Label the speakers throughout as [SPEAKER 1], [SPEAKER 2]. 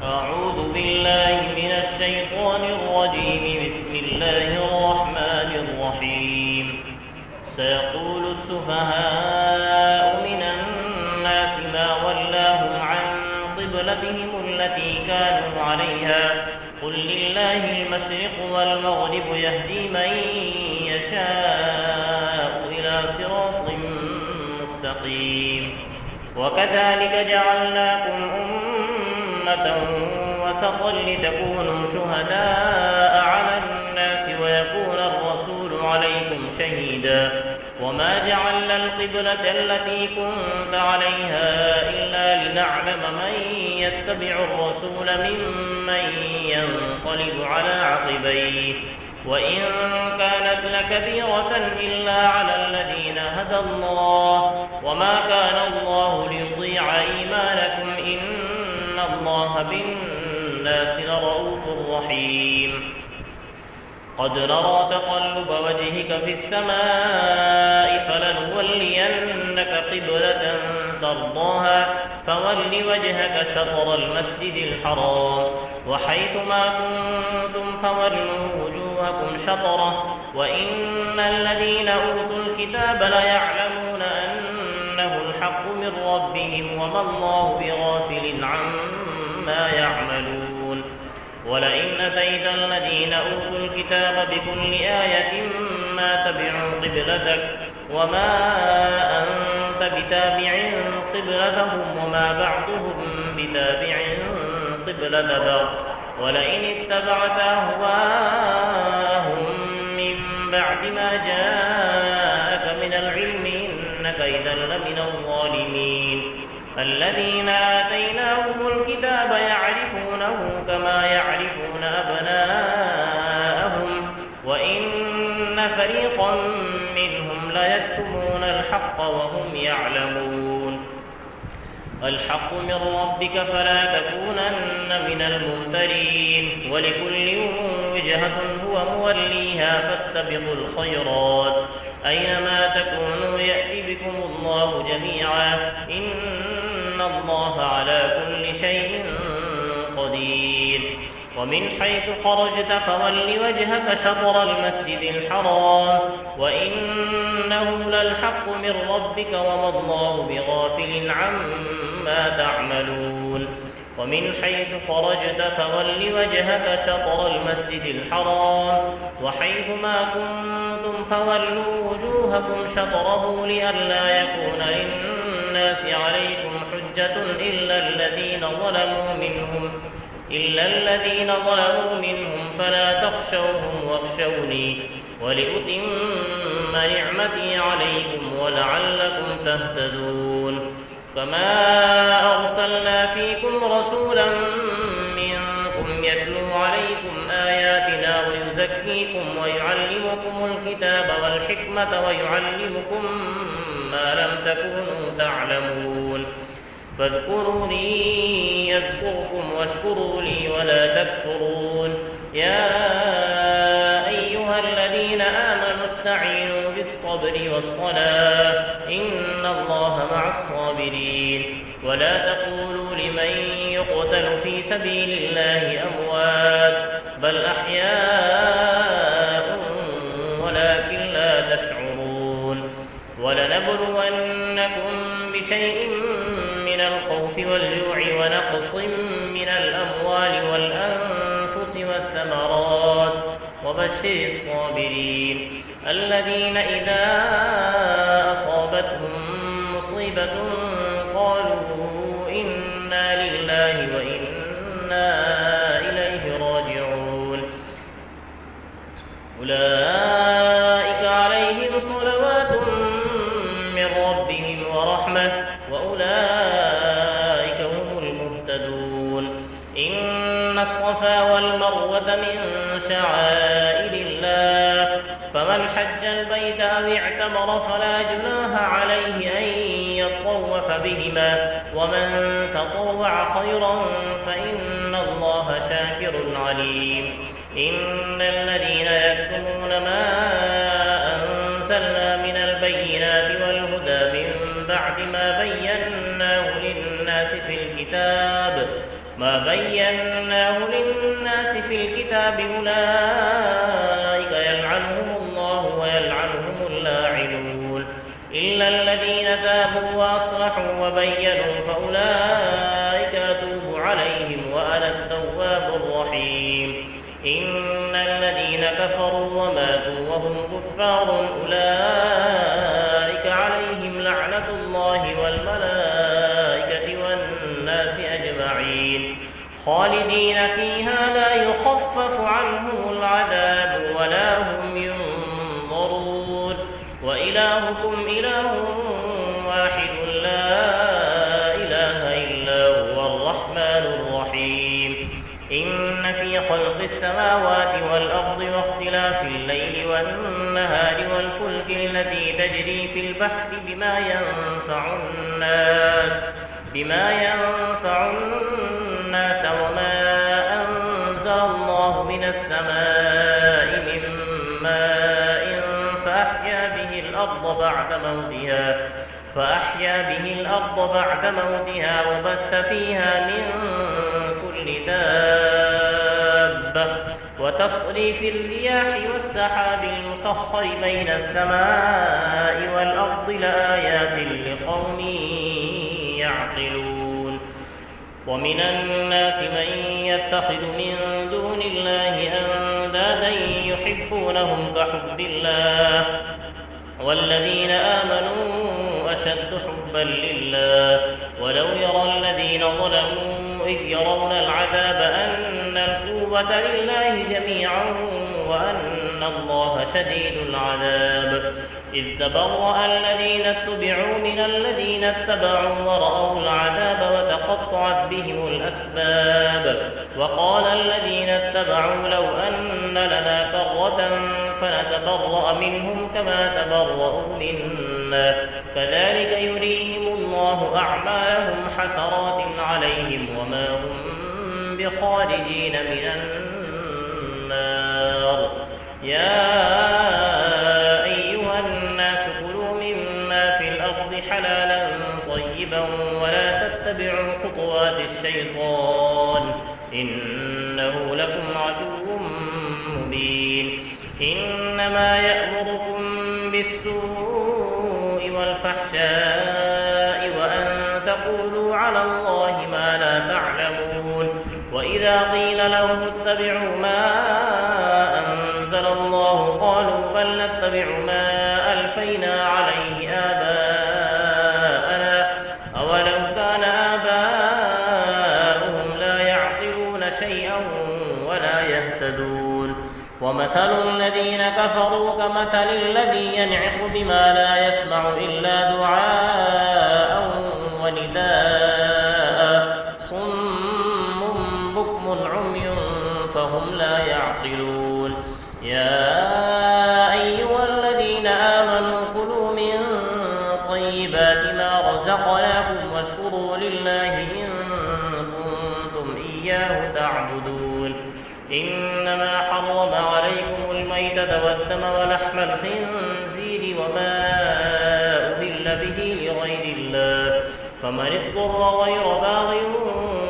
[SPEAKER 1] أعوذ بالله من الشيطان الرجيم. بسم الله الرحمن الرحيم. سيقول السفهاء من الناس ما ولاهم عن قبلتهم التي كانوا عليها قل لله المشرق والمغرب يهدي من يشاء إلى صراط مستقيم. وكذلك جعلناكم أمة وسطا لتكونوا شهداء على الناس ويكون الرسول عليكم شهيدا. وما جعلنا القبلة التي كنت عليها إلا لنعلم من يتبع الرسول ممن ينقلب على عقبيه وإن كانت لكبيرة إلا على الذين هدى الله وما كان الله ليضيع إيمانكم إن الله بالناس لرؤوف رحيم. قد نرى تقلب وجهك في السماء فلنولينك قبلة ترضاها فول وجهك شطر المسجد الحرام وحيث ما كنتم فولوا وجوهكم شطره وإن الذين أوتوا الكتاب ليعلمون أنه الحق من ربهم وما الله بغافل عما يعملون. ولئن أتيت الذين أوتوا الكتاب بكل آية ما تبعوا قبلتك وما أنت بتابع قبلتهم وما بعضهم بتابع قبلة بعض ولئن اتبعت أهواءهم من بعد ما جاءك من العلم إنك إذا لمن الظالمين. الذين آتيناهم الكتاب يعرفونه كما يعرفون أبناءهم وإن فريقا منهم ليكتمون الحق وهم يعلمون. الحق من ربك فلا تكونن من الممترين ولكل وجهة هو موليها فاستبقوا الخيرات أينما تكونوا يأتي بكم الله جميعا إن الله على كل شيء قدير. ومن حيث خرجت فول وجهك شطر المسجد الحرام وإنه للحق من ربك وما الله بغافل عما تعملون. ومن حيث خرجت فول وجهك شطر المسجد الحرام وحيث ما كنتم فولوا وجوهكم شطره لئلا يكون للناس عليكم حجة إلا الذين ظلموا منهم فلا تخشوهم واخشوني ولأتم نعمتي عليكم ولعلكم تهتدون. كما أرسلنا فيكم رسولا منكم يتلو عليكم آياتنا ويزكيكم ويعلمكم الكتاب والحكمة ويعلمكم ما لم تكونوا تعلمون. فاذكروني أذكركم واشكروا لي ولا تكفرون. يا أيها الذين آمنوا استعينوا بالصبر والصلاة إن الله مع الصابرين. ولا تقولوا لمن يقتل في سبيل الله أموات بل أحياء ولكن لا تشعرون. ولنبلونكم بشيء من الخوف والجوع ونقص من الأموال والأنفس والثمرات وبشر الصابرين الذين إذا أصابتهم مصيبة قالوا إنا لله وإنا إليه راجعون. أولئك عليهم صلوات من ربهم ورحمة وأولئك هم المهتدون. إن الصفا والمروة من شعائر الله فمن حج البيت أو اعتمر فلا جناح عليه أن يطوف بهما ومن تطوع خيرا فإن الله شاكر عليم. إن الذين يكتمون ما أنزلنا من البينات والهدى من بعد ما بيناه للناس في الكتاب ما بيناه للناس في الكتاب أولئك يلعنهم الله ويلعنهم اللاعنون إلا الذين تابوا وأصلحوا وبينوا فأولئك أتوب عليهم وأنا التواب الرحيم إن الذين كفروا وماتوا وهم كفار أولئك عليهم لعنة الله والملائكة والناس أجمعين خالدين فيها لا يخفف عنهم العذاب ولا هم ينظرون وإلهكم إله واحد لا إله إلا هو الرحمن الرحيم إن في خلق السماوات والأرض واختلاف الليل والنهار والفلك التي تجري في البحر بما ينفع الناس وما أنزل الله من السماء من ماء فأحيا به الأرض بعد موتها وبث فيها من كل دابة وتصريف الرياح والسحاب المسخر بين السماء والأرض لآيات لقوم يعقلون ومن الناس من يتخذ من دون الله أندادا يحبونهم كحب الله والذين آمنوا أشد حبا لله ولو يرى الذين ظلموا إذ يرون العذاب أن القوة لله جميعا وأن الله شديد العذاب إذ تبرأ الذين اتبعوا من الذين اتبعوا ورأوا العذاب وتقطعت بهم الأسباب وقال الذين اتبعوا لو أن لنا كرة فنتبرأ منهم كما تبرأوا منا كذلك يريهم الله أعمالهم حسرات عليهم وما هم بخارجين من النار يا أيها الناس كلوا مما في الأرض حلالا طيبا ولا تتبعوا خطوات الشيطان إنه لكم عدو مبين إنما يأمركم بالسوء والفحشاء وأن تقولوا على الله ما لا تعلمون وإذا قيل لهم اتبعوا ما أنزل الله قالوا بل نتبع ما ألفينا عليه آباءنا أولو كان آباؤهم لا يعقلون شيئا ولا يهتدون ومثل الذين كفروا كمثل الذي ينعق بما لا يسمع إلا دعاء ونداء صم بكم عمي فهم لا يعقلون يا أيها الذين آمنوا كلوا من طيبات ما رزقناكم واشكروا لله إن كنتم إياه تعبدون إنما حرم عليكم الميتة والدم ولحم الخنزير وما أهل به لغير الله فمن اضطر غير باغ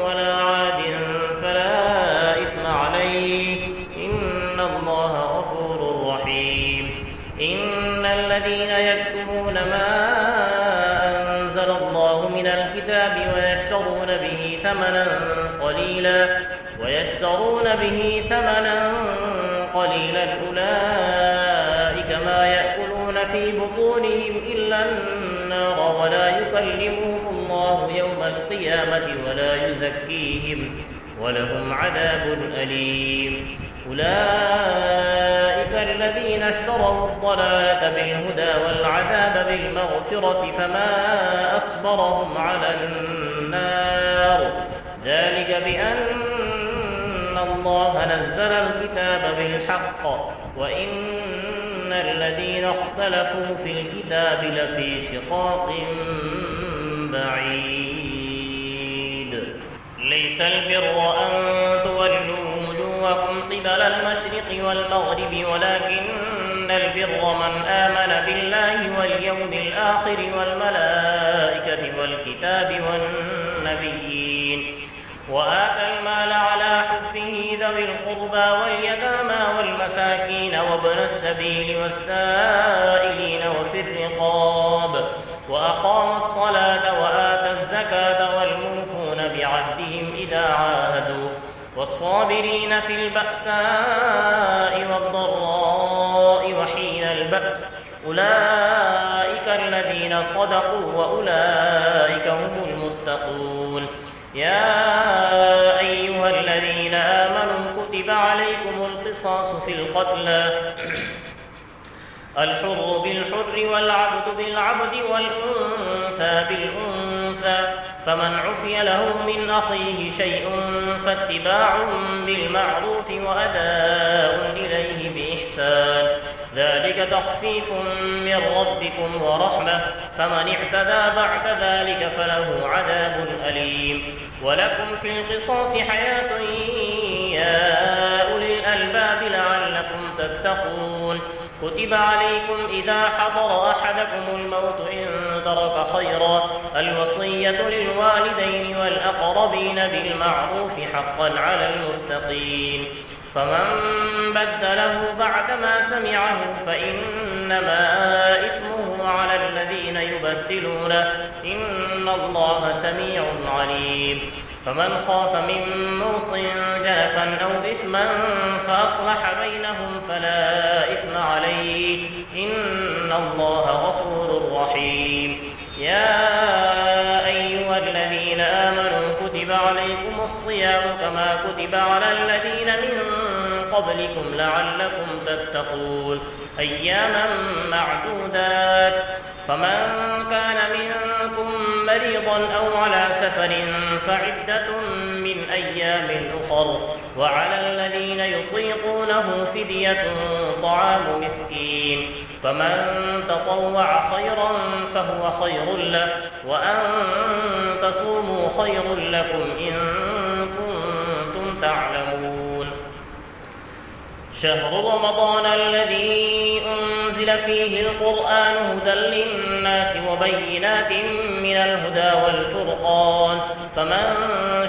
[SPEAKER 1] ولا عاد فلا إثم عليه إن الله غفور رحيم إن الذين يكتمون ما أنزل الله من الكتاب ويشترون به ثمنا قليلا أولئك ما يأكلون في بطونهم إلا النار ولا يكلمهم الله يوم القيامة ولا يزكيهم ولهم عذاب أليم أولئك الذين اشتروا الضلالة بالهدى والعذاب بالمغفرة فما أصبرهم على النار ذلك بأن الله نزل الكتاب بالحق وإن الذين اختلفوا في الكتاب لفي شقاق بعيد ليس البر أن تولوا وجوهكم قبل المشرق والمغرب ولكن البر من آمن بالله واليوم الآخر والملائكة والكتاب والنبيين وآتى المال على حبه ذوي القربى واليتامى والمساكين وابن السبيل والسائلين وفي الرقاب وأقام الصلاة وآتى الزكاة والموفون بعهدهم إذا عاهدوا والصابرين في البأساء والضراء وحين البأس أولئك الذين صدقوا وأولئك هم المتقون. يا أيها الذين آمنوا كتب عليكم القصاص في القتلى الحر بالحر والعبد بالعبد والأنثى بالأنثى فمن عفي له من أخيه شيء فاتباع بالمعروف وأداء إليه بإحسان ذلك تخفيف من ربكم ورحمة فمن اعتدى بعد ذلك فله عذاب أليم. ولكم في القصاص حياة يا أولي الألباب لعلكم تتقون. كتب عليكم إذا حضر أحدكم الموت إن ترك خيرا الوصية للوالدين والأقربين بالمعروف حقا على المتقين. فمن بدله بعدما سمعه فإنما إثمه على الذين يبدلونه إن الله سميع عليم. فمن خاف من موص جنفا أو إثما فأصلح بينهم فلا إثم عليه إن الله غفور رحيم. يا أيها الذين آمنوا كتب عليكم الصيام كما كتب على الذين من قبلكم لعلكم تتقون أياما معدودات فمن كان منكم مريضا أو على سفر فعدة من أيام أخر وعلى الذين يطيقونه فدية طعام مسكين فمن تطوع خيرا فهو خير له وأن تصوموا خير لكم إن كنتم تعلمون. شهر رمضان الذي أنزل فيه القرآن هدى للناس وبينات من الهدى والفرقان فمن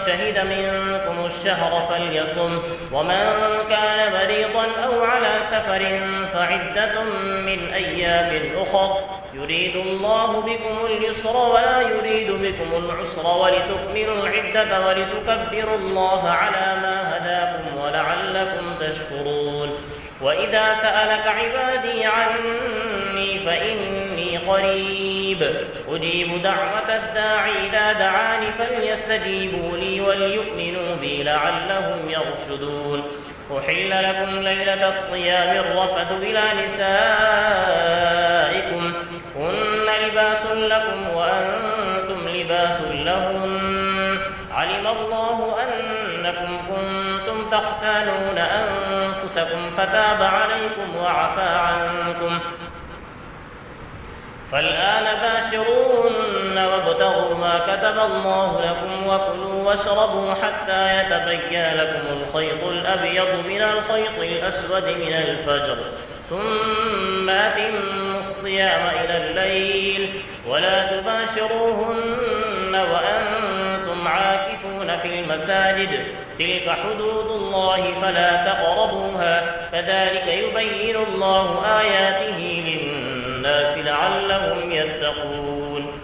[SPEAKER 1] شهد منكم الشهر فليصم ومن كان مريضا أو على سفر فعدة من أيام أخر يريد الله بكم اليسر ولا يريد بكم العسر ولتكملوا العدة ولتكبروا الله على ما هداكم ولعلكم تشكرون. وإذا سألك عبادي عني فإني قريب أجيب دعوة الداع إذا دعاني فليستجيبوا لي وليؤمنوا بي لعلهم يرشدون. أحل لكم ليلة الصيام الرفث إلى نسائكم هن لباس لكم وأنتم لباس لهن علم الله أنكم كنتم تختانون أنفسكم فتاب عليكم وعفى عنكم فالآن باشروهن وابتغوا ما كتب الله لكم وكلوا واشربوا حتى يتبين لكم الخيط الأبيض من الخيط الأسود من الفجر ثم أتموا الصيام إلى الليل ولا تباشروهن وأنتم عاكفون في المساجد تلك حدود الله فلا تقربوها كذلك يبين الله آياته للناس لعلهم يتقون.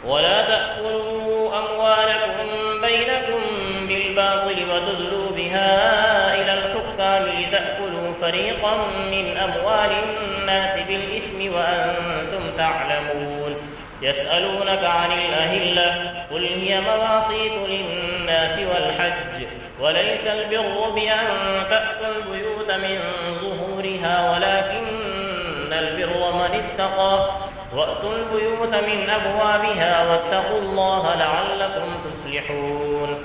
[SPEAKER 1] ولا تأكلوا أموالكم بينكم بالباطل وتدلوا بها إلى الحكام لتأكلوا فريقا من أموال الناس بالإثم وأنتم تعلمون. يسألونك عن الأهلة قل هي مواقيت للناس والحج وليس البر بأن تأتوا البيوت من ظهورها ولكن البر من اتقى وأتوا البيوت من أبوابها واتقوا الله لعلكم تفلحون.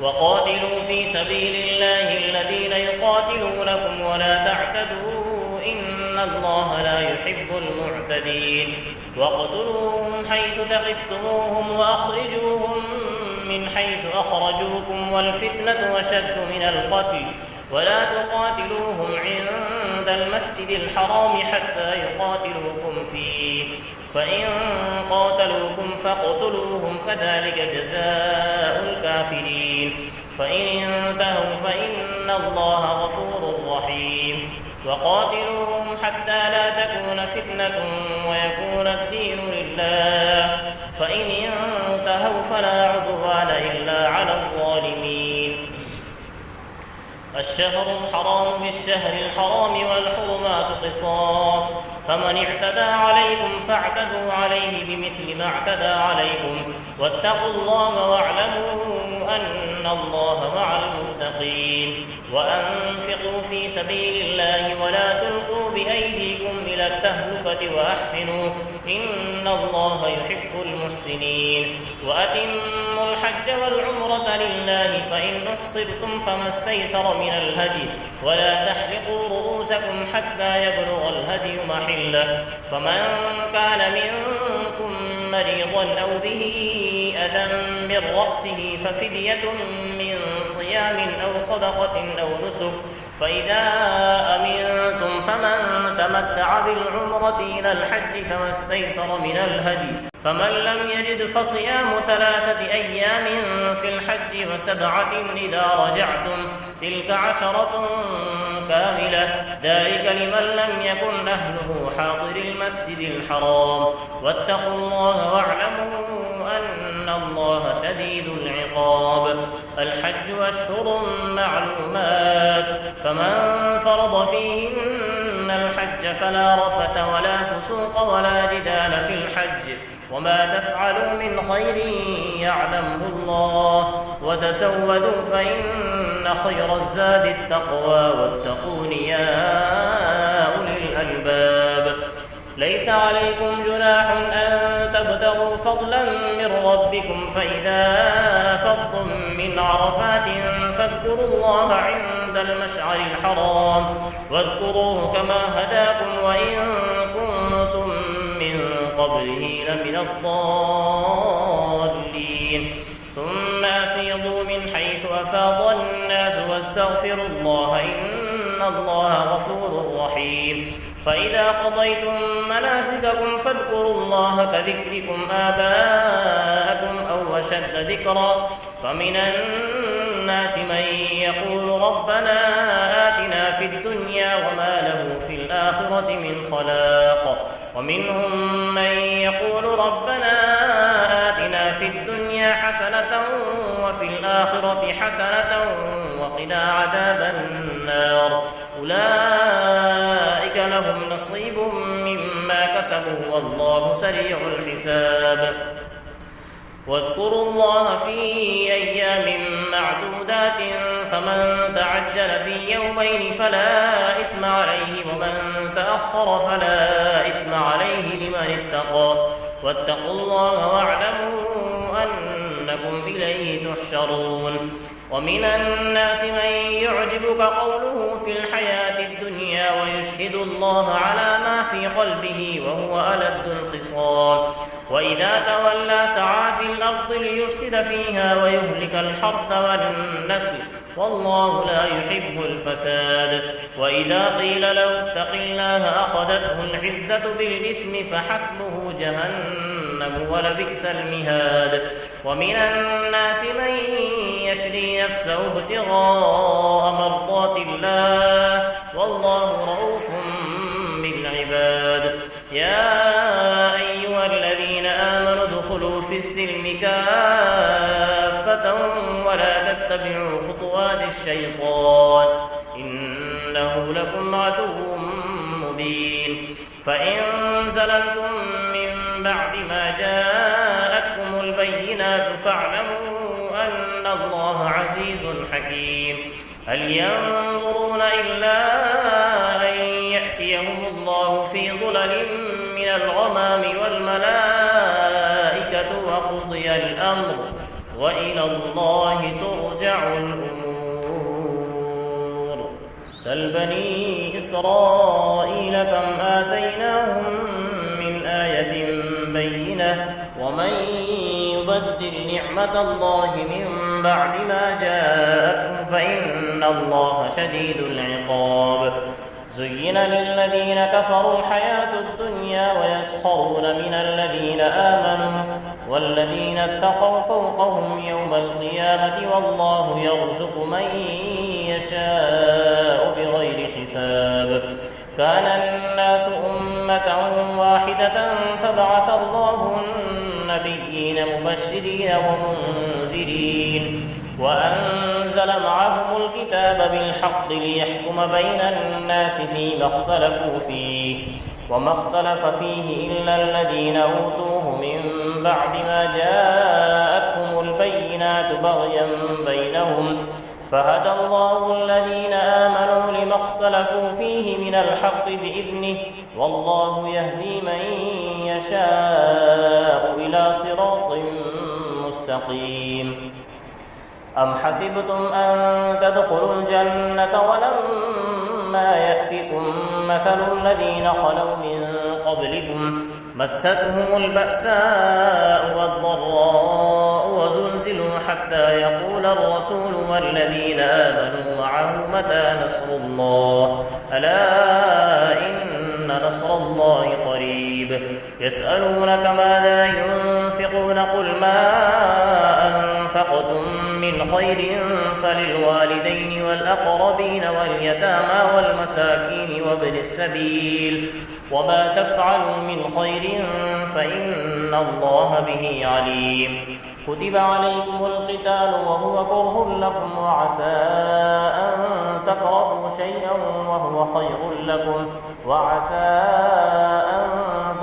[SPEAKER 1] وقاتلوا في سبيل الله الذين يقاتلونكم ولا تعتدوا إن الله لا يحب المعتدين. واقتلوهم حيث ثقفتموهم وأخرجوهم من حيث أخرجوكم والفتنة أشد من القتل ولا تقاتلوهم عند عند المسجد الحرام حتى يقاتلوكم فيه، فإن قاتلوكم فاقتلوهم كذلك جزاء الكافرين، فإن انتهوا فإن الله غفور رحيم. وقاتلوهم حتى لا تكون فتنة ويكون الدين لله، فإن انتهوا فلا عدوان إلا على الظالمين. الشهر الحرام بالشهر الحرام والحرمات قصاص، فمن اعتدى عليكم فاعتدوا عليه بمثل ما اعتدى عليكم، واتقوا الله واعلموا أن الله مع المتقين. وأنفقوا في سبيل الله ولا تلقوا بأيديكم إلى التهلكة وأحسنوا إن الله يحب المحسنين. وأتموا الحج والعمرة لله، فإن أحصرتم فما استيسر من الهدي، ولا تحلقوا رؤوسكم حتى يبلغ الهدي محله، فمن كان منكم مريضا أو به أذى من رأسه ففدية من صيام أو صدقة أو نسك، فإذا أمنتم فمن تمتع بالعمرة إلى الحج فما استيسر من الهدي، فمن لم يجد فصيام 3 أيام في الحج و7 إذا رجعتم، تلك 10 كاملة، ذلك لمن لم يكن أهله حاضر المسجد الحرام. واتقوا الله واعلموا أن الله شديد العقاب. الحج أشهر معلومات، فمن فرض فيهن الحج فلا رفث ولا فسوق ولا جدال في الحج، وما تفعلوا من خير يعلمه الله، وتزودوا فإن خير الزاد التقوى، واتقون يا أولي الألباب. ليس عليكم جناح أن تبتغوا فضلا من ربكم، فإذا أفضتم من عرفات فاذكروا الله عند المشعر الحرام، واذكروه كما هداكم وإن كنتم من قبله لمن الضالين. ثم أفيضوا من حيث أفاض الناس واستغفروا الله إن الله غفور رحيم. فإذا قضيتم مناسككم فاذكروا الله كذكركم آباءكم أو أشد ذكرا، فمن الناس من يقول ربنا آتنا في الدنيا وما له في الآخرة من خلاق، ومنهم من يقول ربنا آتنا في الدنيا حسنة وفي الآخرة حسنة وقنا عذاب النار، أولئك لهم نصيب مما كسبوا والله سريع الحساب. واذكروا الله في أيام معدودات، فمن تعجل في يومين فلا إثم عليه، ومن تأخر فلا إثم عليه لمن اتقى، واتقوا الله واعلموا أنكم إليه تحشرون. ومن الناس من يعجبك قوله في الحياة الدنيا ويشهد الله على ما في قلبه وهو ألد الخصام، وإذا تولى سعى في الأرض ليفسد فيها ويهلك الحرث والنسل، والله لا يحب الفساد. وإذا قيل له اتق الله أخذته العزة بالإثم فحسبه جهنم ولبئس المهاد. ومن الناس من يشري نفسه ابتغاء مرضات الله والله رؤوف بالعباد. يا أيها الذين آمنوا ادخلوا في السلم كافة ولا تتبعوا خطوات الشيطان إنه لكم عدو مبين. فإن زللتم من بعد ما جاءتكم البينات فاعلموا أن الله عزيز حكيم. هل ينظرون إلا أن يأتيهم الله في ظلل من الغمام والملائكة وقضي الأمر وإلى الله ترجع الأمور. سل بني إسرائيل كم آتيناهم من آية بينة ومن يبدل نعمة الله من بعد ما جاءته فإن الله شديد العقاب. زين للذين كفروا الحياة الدنيا ويسخرون من الذين آمنوا والذين اتقوا فوقهم يوم القيامة والله يرزق من يشاء بغير حساب. كان الناس أمة واحدة فبعث الله النبيين مبشرين ومنذرين وأنزل معهم الكتاب بالحق ليحكم بين الناس فيما اختلفوا فيه وما اختلف فيه إلا الذين أوتوه من بعد ما جاءتهم البينات بغيا بينهم فهدى الله الذين آمنوا لما اختلفوا فيه من الحق بإذنه والله يهدي من يشاء إلى صراط مستقيم. أم حسبتم أن تدخلوا الجنة ولما يأتكم مثل الذين خلوا من قبلكم مستهم البأساء والضراء وزلزلوا حتى يقول الرسول والذين آمنوا معه متى نصر الله ألا إن نصر الله قريب. يسألونك ماذا ينفقون قل ما أنفقتم من خير فللوالدين والأقربين واليتامى والمساكين وابن السبيل وما تفعلوا من خير فإن الله به عليم. كتب عليكم القتال وهو كره لكم وعسى أن تكرهوا شيئا وهو خير لكم وعسى أن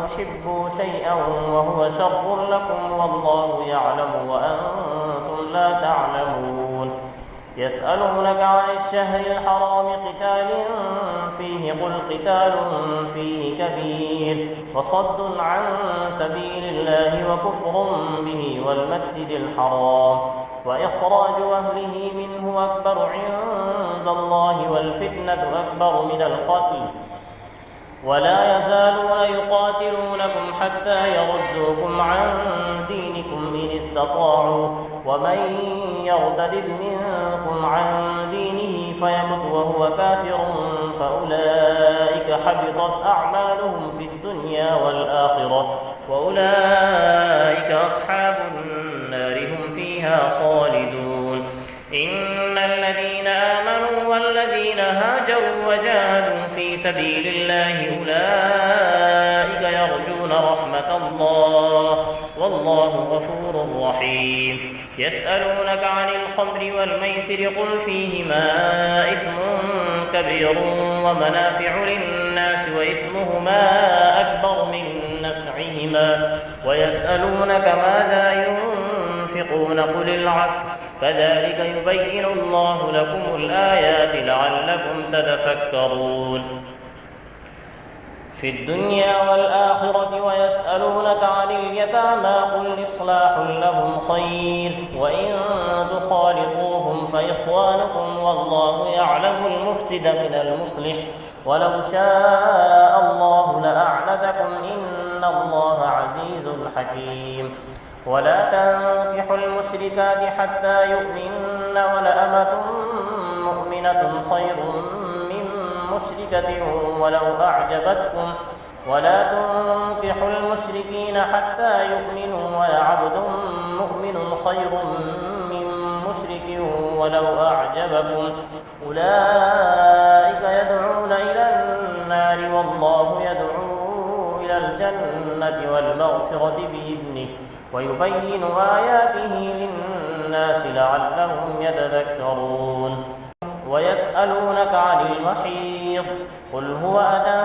[SPEAKER 1] تحبوا شيئا وهو شر لكم والله يعلم وأنتم لا تعلمون. يسألونك عن الشهر الحرام قتال فيه قل قتال فيه كبير وصد عن سبيل الله وكفر به والمسجد الحرام وإخراج أهله منه أكبر عند الله والفتنة أكبر من القتل ولا يزالون يقاتلونكم حتى يردوكم عن دينكم إن استطاعوا ومن يرتد منكم عن دينه فيمت وهو كافر فأولئك حبطت أعمالهم في الدنيا والآخرة وأولئك أصحاب النار هم فيها خالدون. إن الذين آمنوا والذين هاجروا وجاهدوا في سبيل الله أولئك يرجون رحمة الله والله غفور رحيم. يسألونك عن الخمر والميسر قل فيهما إثم كبير ومنافع للناس وإثمهما أكبر من نفعهما ويسألونك ماذا ينفقون قل العفو كذلك يبين الله لكم الآيات لعلكم تتفكرون. في الدنيا والآخرة ويسألونك عن اليتامى قل إصلاح لهم خير وإن تخالطوهم فإخوانكم والله يعلم المفسد من المصلح ولو شاء الله لأعنتكم إن الله عزيز حكيم. ولا تنكحوا المشركات حتى يؤمن ولأمة مؤمنة خير من مشركة ولو أعجبتكم ولا تنكحوا المشركين حتى يؤمنوا ولعبد مؤمن خير من مشرك ولو أعجبكم أولئك يدعون إلى النار والله يدعو إلى الجنة والمغفرة بإذنه ويبين آياته للناس لعلهم يتذكرون. ويسألونك عن المحيض قل هو أذى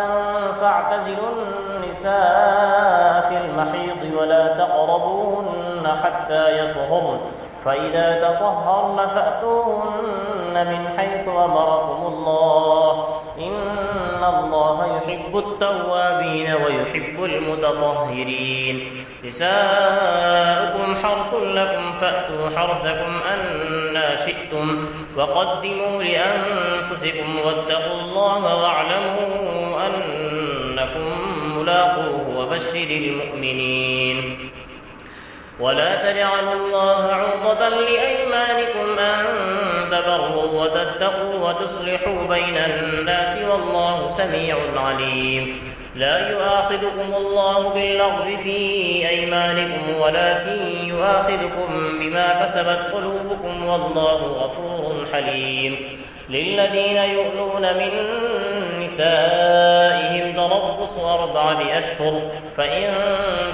[SPEAKER 1] فاعتزلوا النساء في المحيض ولا تقربوهن حتى يطهرن فإذا تطهرن فأتوهن من حيث أمركم الله إن الله يحب التوابين ويحب المتطهرين. نساؤكم حرث لكم فأتوا حرثكم أنى شئتم وقدموا لأنفسكم واتقوا الله واعلموا أنكم ملاقوه وبشر المؤمنين. ولا تجعلوا الله عرضة لأيمانكم أن وتبروا وتتقوا وتصلحوا بين الناس والله سميع عليم. لا يؤاخذكم الله باللغو في أيمانكم ولكن يؤاخذكم بما كسبت قلوبكم والله غفور حليم. للذين يؤلون من نسائهم تربص 4 أشهر فإن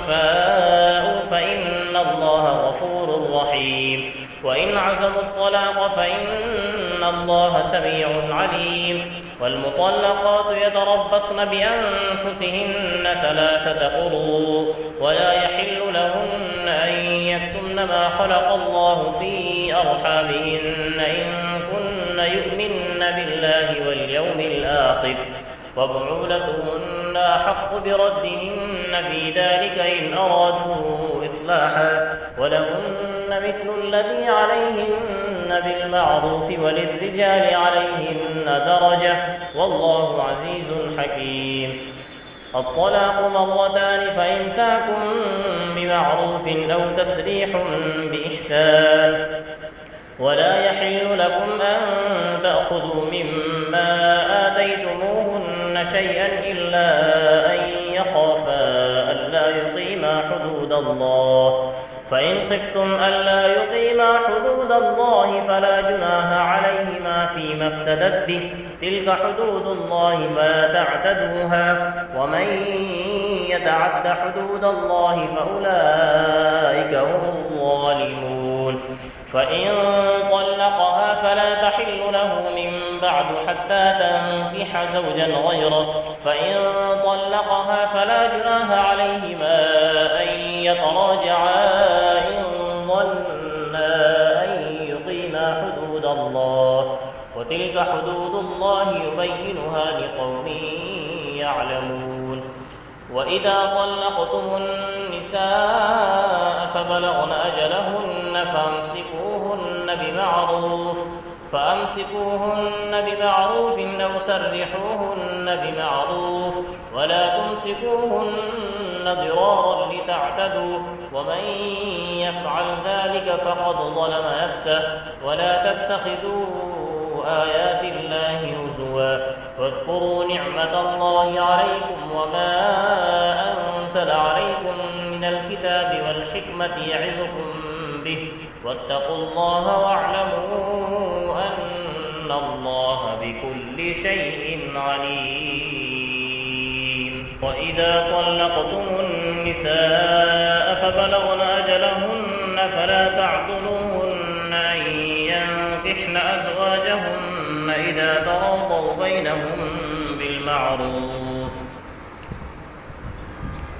[SPEAKER 1] فاءوا فإن الله غفور رحيم. وإن عزموا الطلاق فإن الله سميع عليم. والمطلقات يتربصن بأنفسهن 3 قروء ولا يحل لهن أن يكتمن ما خلق الله في أرحامهن إن كن يؤمن بالله واليوم الآخر وبعولتهن أحق بردهن في ذلك إن أرادوا إصلاحا ولهن مثل الذي عليهن بالمعروف وللرجال عليهن درجة والله عزيز حكيم. الطلاق 2 فإمساك بمعروف أو تسريح بإحسان. ولا يحل لكم أن تأخذوا مما آتيتموهن شيئا إلا أن يخافا ألا يقيما حدود الله فإن خفتم ألا يقيما حدود الله فلا جناح عليهما فيما افتدت به تلك حدود الله فلا تعتدوها ومن يتعد حدود الله فأولئك هم الظالمون. فإن طلقها فلا تحل له من بعد حتى تنكح زوجا غيره فإن طلقها فلا جناح عليهما أن يتراجعا إن ظنا أن يقيما حدود الله وتلك حدود الله يبينها لقوم يعلمون. وإذا طلقتم النساء فبلغن أجلهن فأمسكوهن بمعروف أو سرحوهن بمعروف ولا تمسكوهن ضرارا لتعتدوا ومن يفعل ذلك فقد ظلم نفسه. ولا تتخذوا آيات الله هزوا واذكروا نعمة الله عليكم وما أنزل عليكم من الكتاب والحكمة يعظكم به واتقوا الله واعلموا أن الله بكل شيء عليم. وإذا طلقتم النساء فبلغن أجلهن فلا تعضلوهن أن ينكحن أزواجهن إذا تراضوا بينهم بالمعروف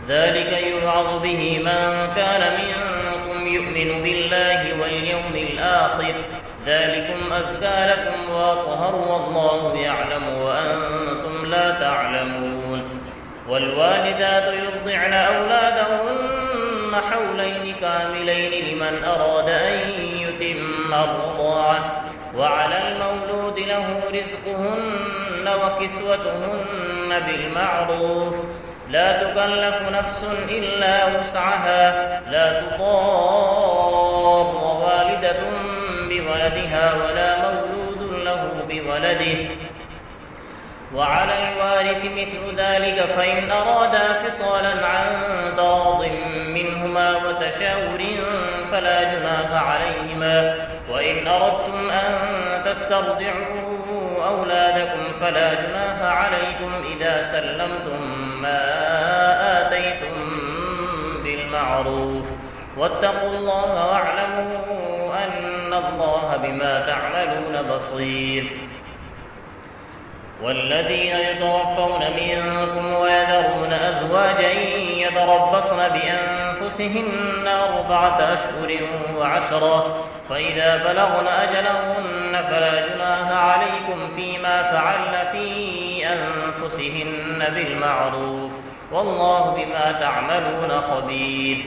[SPEAKER 1] ذلك يوعظ به من كان منكم يؤمن بالله واليوم الآخر ذلكم أزكى لكم وأطهر والله يعلم وأنتم لا تعلمون. والوالدات يرضعن أولادهن حولين كاملين لمن أراد أن يتم الرضاعة وعلى المولود له رزقهن وكسوتهن بالمعروف لا تكلف نفس إلا وسعها لا تضار والدة بولدها ولا مولود له بولده وعلى الوارث مثل ذلك فإن أرادا فصالا عن تراض منهما وتشاور فلا جناح عليهما. وإن أردتم أن تسترضعوا أولادكم فلا جناح عليكم إذا سلمتم ما آتيتم بالمعروف واتقوا الله واعلموا أن الله بما تعملون بصير. والذين يتوفون منكم ويذرون أزواجا يتربصن بأنفسهن 4 أشهر و10 فإذا بلغن أجلهن فلا جناح عليكم فيما فعلن في أنفسهن بالمعروف والله بما تعملون خبير.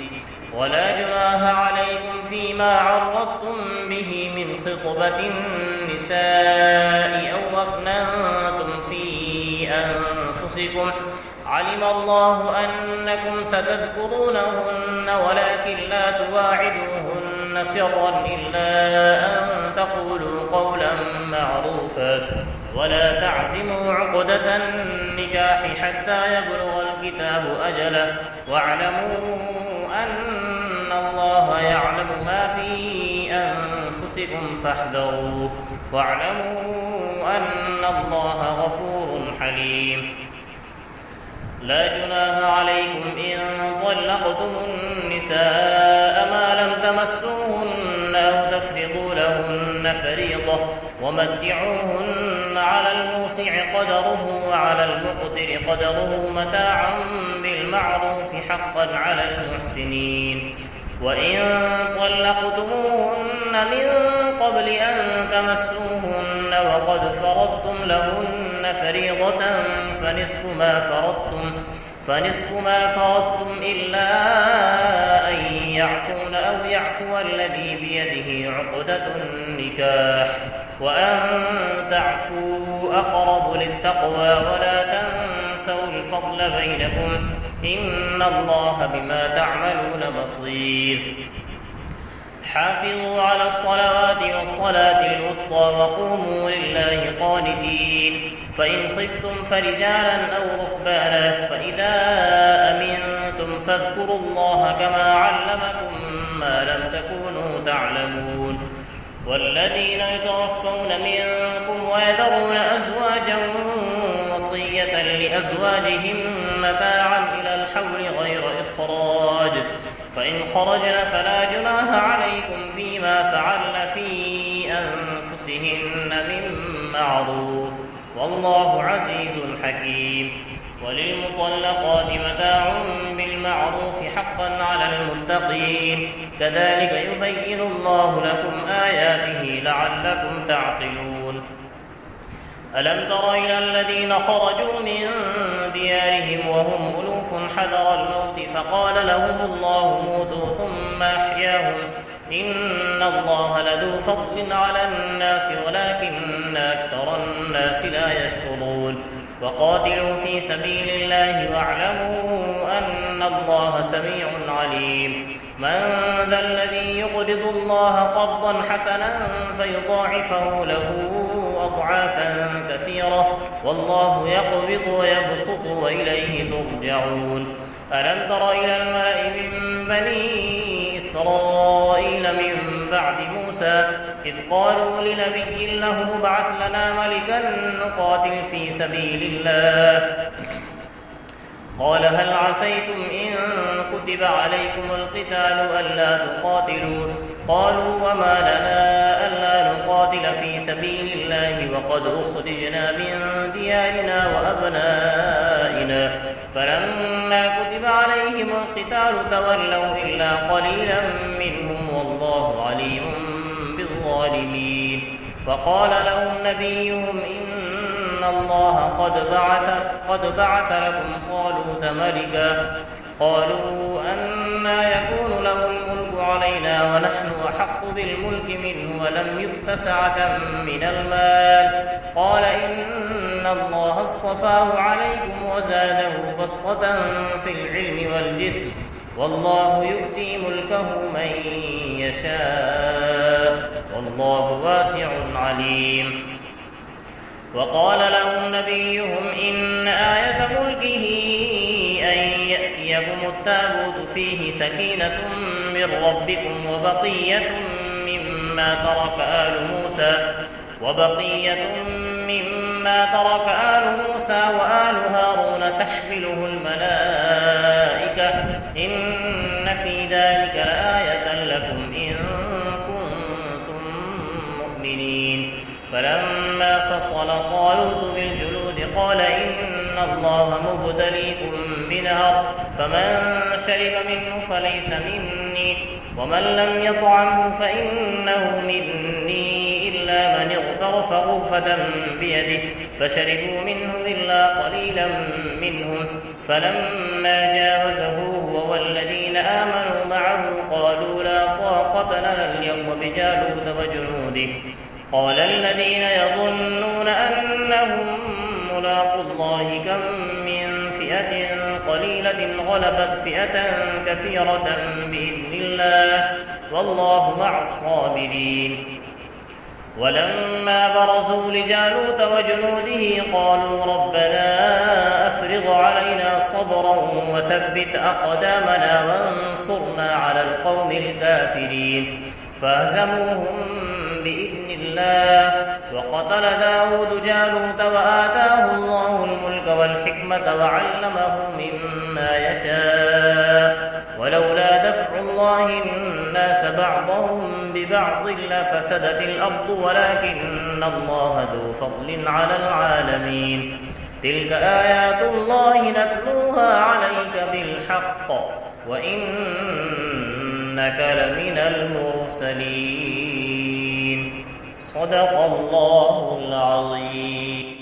[SPEAKER 1] ولا جناح عليكم فيما عرضتم به من خطبة النساء أو أكننتم في أنفسكم علم الله أنكم ستذكرونهن ولكن لا تواعدوهن سرا إلا أن تقولوا قولا معروفا ولا تعزموا عقدة النكاح حتى يبلغ الكتاب أجله واعلموا أن الله يعلم ما في أنفسكم فاحذروه واعلموا أن الله غفور حليم. لا جناح عليكم إن طلقتم النساء ما لم تمسوهن أو تفرضوا لهن فريضة ومتعوهن على الموسع قدره وعلى المقدر قدره متاعا بالمعروف حقا على المحسنين. وإن طلقتموهن من قبل أن تمسوهن وقد فرضتم لهن فريضة فنصف ما فرضتم إلا أن يعفون أو يعفو الذي بيده عقدة النكاح وأن تعفوا أقرب للتقوى ولا تنسوا الفضل بينكم إن الله بما تعملون بصير. حافظوا على الصلوات والصلاة الوسطى وقوموا لله قانتين. فإن خفتم فرجالا أو ركبانا فإذا أمنتم فاذكروا الله كما علمكم ما لم تكونوا تعلمون. والذين يتوفون منكم ويذرون أزواجا وصية لأزواجهم متاعا إلى الحول غير إخراج فإن خرجن فلا جناح عليكم فيما فعلن في أنفسهن من معروف والله عزيز حكيم. وللمطلقات متاع بالمعروف حقا على المتقين كذلك يبين الله لكم آياته لعلكم تعقلون. ألم تر إلى الذين خرجوا من ديارهم وهم ألوف حذر الموت فقال لهم الله موتوا ثم أحياهم إن الله لذو فضل على الناس ولكن أكثر الناس لا يشكرون. وقاتلوا في سبيل الله واعلموا أن الله سميع عليم. من ذا الذي يقرض الله قرضا حسنا فيضاعفه له أضعافا كثيرة والله يقبض ويبسط وإليه ترجعون. ألم تر إلى الملأ من بني إسرائيل من بعد موسى إذ قالوا لنبي له ابعث لنا ملكا نقاتل في سبيل الله قال هل عسيتم إن كتب عليكم القتال ألا تقاتلوا قالوا وما لنا ألا نقاتل في سبيل الله وقد أخرجنا من ديارنا وأبنائنا فلما كتب عليهم القتال تولوا إلا قليلا منهم والله عليم بالظالمين. وقال لهم نبيهم إن الله قد بعث لكم طالوت ملكا قالوا أنى يكون له الملك علينا ونحن أحق بالملك منه ولم يؤت سعة من المال قال إن الله اصطفاه عليكم وزاده بسطة في العلم والجسم والله يؤتي ملكه من يشاء والله واسع عليم. وقال لهم نبيهم إن آية ملكه أن يأتيكم التابوت فيه سكينة من ربكم وبقية مما ترك آل موسى وآل هارون تحمله الملائكة إن في ذلك لآية لكم إن كنتم مؤمنين. فلما فصل طالوت بالجنود قال إن الله مبتليكم بنهر فمن شرب منه فليس مني ومن لم يطعمه فإنه مني إلا من اغترف غرفة بيده فشربوا منه إلا قليلا منهم فلما جاوزه هو والذين آمنوا معه قالوا لا طاقة لنا اليوم بجالوت وجنوده قال الذين يظنون أنهم ملاقو الله كم من فئة قليلة غلبت فئة كثيرة بإذن الله والله مع الصابرين. ولما برزوا لجالوت وجنوده قالوا ربنا أفرغ علينا صبرا وثبت أقدامنا وانصرنا على القوم الكافرين فهزموهم بإذن الله وقتل داود جالوت وآتاه الله الملك والحكمة وعلمه مما يشاء ولولا دفع الله الناس بعضهم ببعض لفسدت الأرض ولكن الله ذو فضل على العالمين تلك آيات الله نتلوها عليك بالحق وإنك لمن المرسلين صدق الله العظيم.